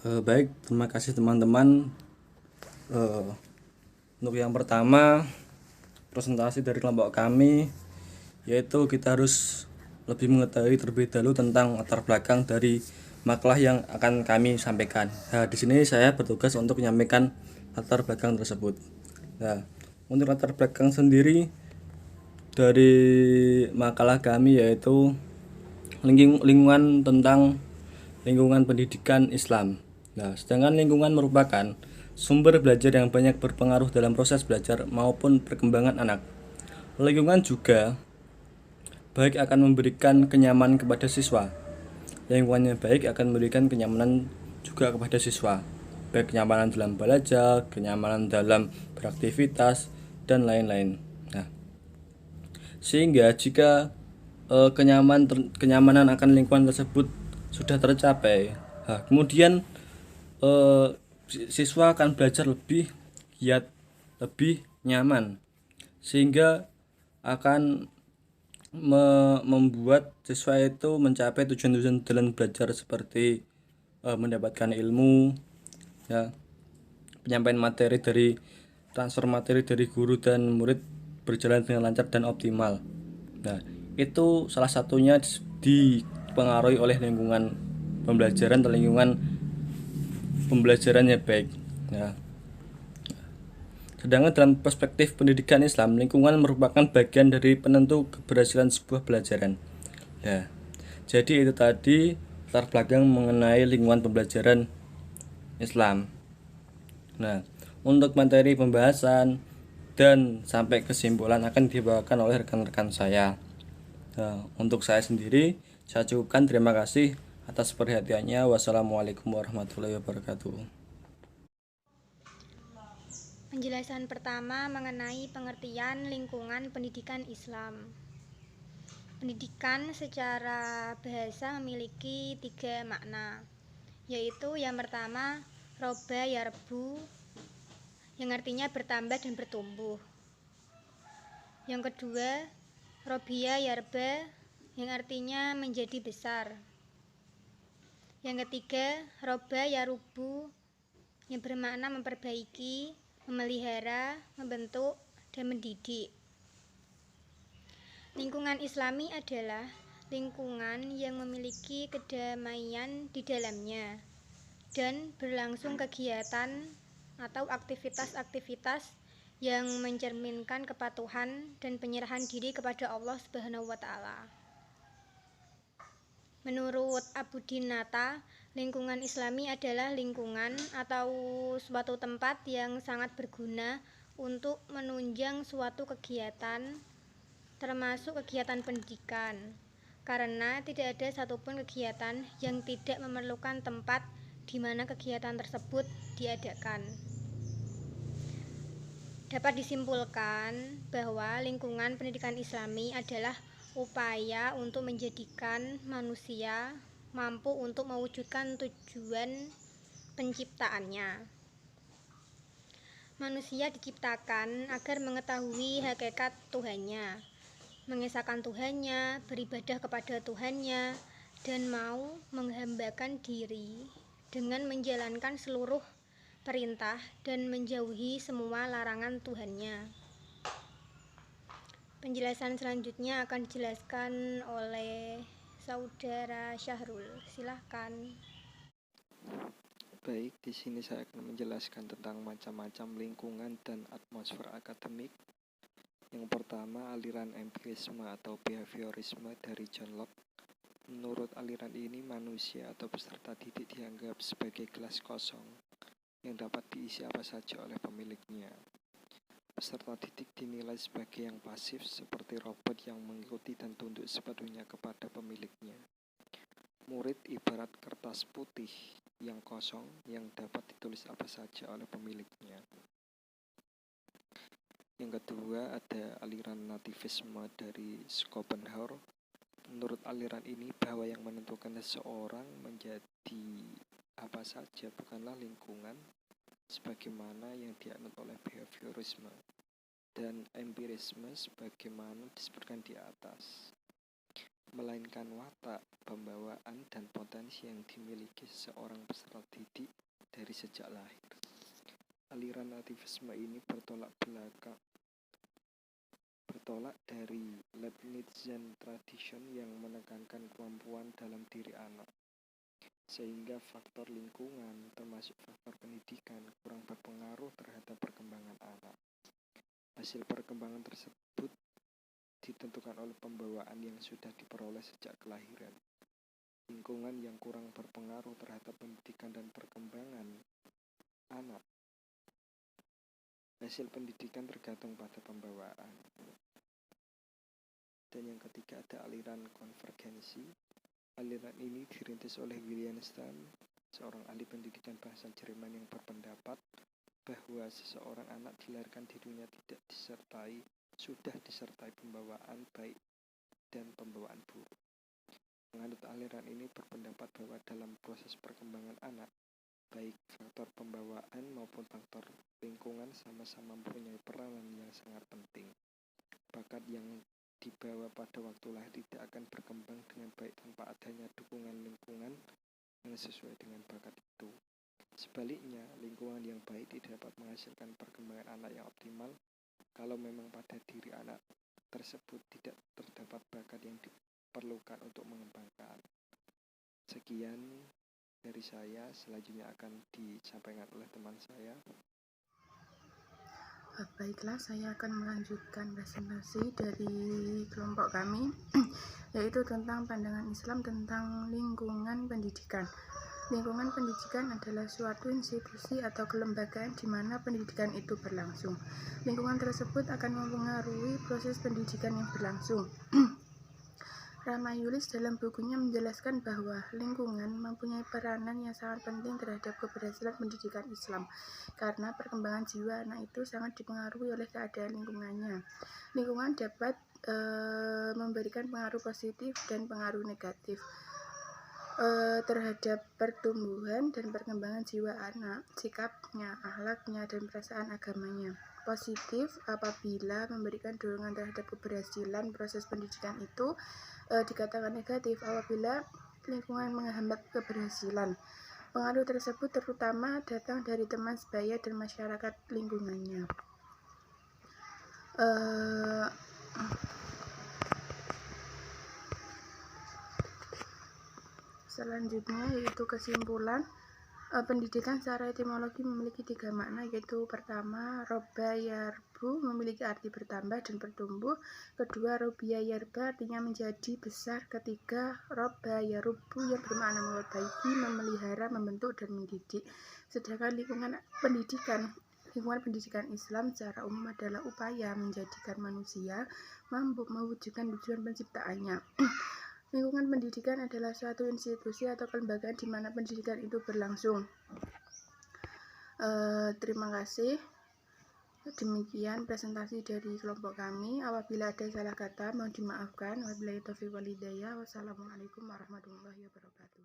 Baik, terima kasih teman-teman. Eh, untuk yang pertama, presentasi dari kelompok kami, yaitu kita harus lebih mengetahui terlebih dahulu tentang latar belakang dari makalah yang akan kami sampaikan. Nah, di sini saya bertugas untuk menyampaikan latar belakang tersebut. Nah, untuk latar belakang sendiri dari makalah kami yaitu lingkungan tentang lingkungan pendidikan Islam. Nah, sedangkan lingkungan merupakan sumber belajar yang banyak berpengaruh dalam proses belajar maupun perkembangan anak. Lingkungan juga baik akan memberikan kenyamanan kepada siswa. Lingkungan yang baik akan memberikan kenyamanan juga kepada siswa, baik kenyamanan dalam belajar, kenyamanan dalam beraktivitas, dan lain-lain. Nah, sehingga jika kenyamanan akan lingkungan tersebut sudah tercapai, nah, kemudian eh, siswa akan belajar lebih giat, lebih nyaman, sehingga akan membuat siswa itu mencapai tujuan-tujuan dalam belajar seperti mendapatkan ilmu, ya, penyampaian materi dari transfer materi dari guru dan murid berjalan dengan lancar dan optimal. Nah, itu salah satunya dipengaruhi oleh lingkungan pembelajaran atau lingkungan pembelajarannya baik. Nah, sedangkan dalam perspektif pendidikan Islam, lingkungan merupakan bagian dari penentu keberhasilan sebuah pelajaran. Nah, jadi itu tadi latar belakang mengenai lingkungan pembelajaran Islam. Nah, untuk materi pembahasan dan sampai kesimpulan akan dibawakan oleh rekan-rekan saya. Nah, untuk saya sendiri, saya cukupkan. Terima kasih atas perhatiannya. Wassalamualaikum warahmatullahi wabarakatuh. Penjelasan pertama mengenai pengertian lingkungan pendidikan Islam. Pendidikan secara bahasa memiliki 3 makna, yaitu yang pertama roba yarbu, yang artinya bertambah dan bertumbuh. Yang kedua robia yarba, yang artinya menjadi besar. Yang ketiga roba yarubu, yang bermakna memperbaiki, memelihara, membentuk, dan mendidik. Lingkungan Islami adalah lingkungan yang memiliki kedamaian di dalamnya dan berlangsung kegiatan atau aktivitas-aktivitas yang mencerminkan kepatuhan dan penyerahan diri kepada Allah Subhanahu wa taala. Menurut Abu Dinata, lingkungan Islami adalah lingkungan atau suatu tempat yang sangat berguna untuk menunjang suatu kegiatan, termasuk kegiatan pendidikan, karena tidak ada satupun kegiatan yang tidak memerlukan tempat di mana kegiatan tersebut diadakan. Dapat disimpulkan bahwa lingkungan pendidikan Islami adalah upaya untuk menjadikan manusia mampu untuk mewujudkan tujuan penciptaannya. Manusia diciptakan agar mengetahui hakikat Tuhannya, mengesahkan Tuhannya, beribadah kepada Tuhannya, dan mau menghambakan diri dengan menjalankan seluruh perintah dan menjauhi semua larangan Tuhannya. Penjelasan selanjutnya akan dijelaskan oleh Saudara Syahrul. Silahkan. Baik, di sini saya akan menjelaskan tentang macam-macam lingkungan dan atmosfer akademik. Yang pertama, aliran empirisme atau behaviorisme dari John Locke. Menurut aliran ini, manusia atau peserta didik dianggap sebagai gelas kosong yang dapat diisi apa saja oleh pemiliknya. Peserta didik dinilai sebagai yang pasif, seperti robot yang mengikuti dan tunduk sepenuhnya kepada pemiliknya. Murid ibarat kertas putih yang kosong yang dapat ditulis apa saja oleh pemiliknya. Yang kedua, ada aliran nativisme dari Schopenhauer. Menurut aliran ini, bahwa yang menentukan seseorang menjadi apa saja bukanlah lingkungan sebagaimana yang dianut oleh behaviorisme dan empirisme sebagaimana disebutkan di atas. melainkan watak, pembawaan, dan potensi yang dimiliki seseorang peserta didik dari sejak lahir. Aliran aktivisme ini bertolak dari Leibnizian tradition yang menekankan kemampuan dalam diri anak, sehingga faktor lingkungan, termasuk faktor pendidikan, kurang berpengaruh terhadap perkembangan anak. Hasil perkembangan tersebut ditentukan oleh pembawaan yang sudah diperoleh sejak kelahiran. Lingkungan yang kurang berpengaruh terhadap pendidikan dan perkembangan anak. Hasil pendidikan tergantung pada pembawaan. Dan yang ketiga ada aliran konvergensi. Aliran ini dirintis oleh Wittgenstein, seorang ahli pendidikan bahasa Jerman yang berpendapat bahwa seseorang anak dilahirkan di dunia sudah disertai pembawaan baik dan pembawaan buruk. Penganut aliran ini berpendapat bahwa dalam proses perkembangan anak, baik faktor pembawaan maupun faktor lingkungan sama-sama mempunyai peranan yang sangat penting. Bakat yang dibawa pada waktu lahir tidak akan berkembang dengan baik tanpa adanya dukungan lingkungan yang sesuai dengan bakat itu. Sebaliknya, lingkungan yang baik tidak dapat menghasilkan perkembangan anak yang optimal kalau memang pada diri anak tersebut tidak terdapat bakat yang diperlukan untuk mengembangkan. Sekian dari saya, selanjutnya akan disampaikan oleh teman saya. Baiklah, saya akan melanjutkan presentasi dari kelompok kami, yaitu tentang pandangan Islam tentang lingkungan pendidikan. Lingkungan pendidikan adalah suatu institusi atau kelembagaan di mana pendidikan itu berlangsung. Lingkungan tersebut akan mempengaruhi proses pendidikan yang berlangsung. Ramayulis dalam bukunya menjelaskan bahwa lingkungan mempunyai peranan yang sangat penting terhadap keberhasilan pendidikan Islam, karena perkembangan jiwa anak itu sangat dipengaruhi oleh keadaan lingkungannya. Lingkungan dapat memberikan pengaruh positif dan pengaruh negatif terhadap pertumbuhan dan perkembangan jiwa anak, sikapnya, akhlaknya, dan perasaan agamanya. Positif apabila memberikan dorongan terhadap keberhasilan proses pendidikan itu, dikatakan negatif apabila lingkungan menghambat keberhasilan. Pengaruh tersebut terutama datang dari teman sebaya dan masyarakat lingkungannya. Selanjutnya yaitu kesimpulan. Pendidikan secara etimologi memiliki 3 makna, yaitu pertama, roba yarbu memiliki arti bertambah dan bertumbuh. Kedua, robia yarba artinya menjadi besar. Ketiga, roba yarubu yang bermakna memperbaiki, memelihara, membentuk, dan mendidik. Sedangkan lingkungan pendidikan Islam secara umum adalah upaya menjadikan manusia mampu mewujudkan tujuan penciptaannya. Lingkungan pendidikan adalah suatu institusi atau kelembagaan di mana pendidikan itu berlangsung. Terima kasih. Demikian presentasi dari kelompok kami. Apabila ada salah kata mohon dimaafkan. Wabillahi taufiq wal hidayah. Wassalamualaikum warahmatullahi wabarakatuh.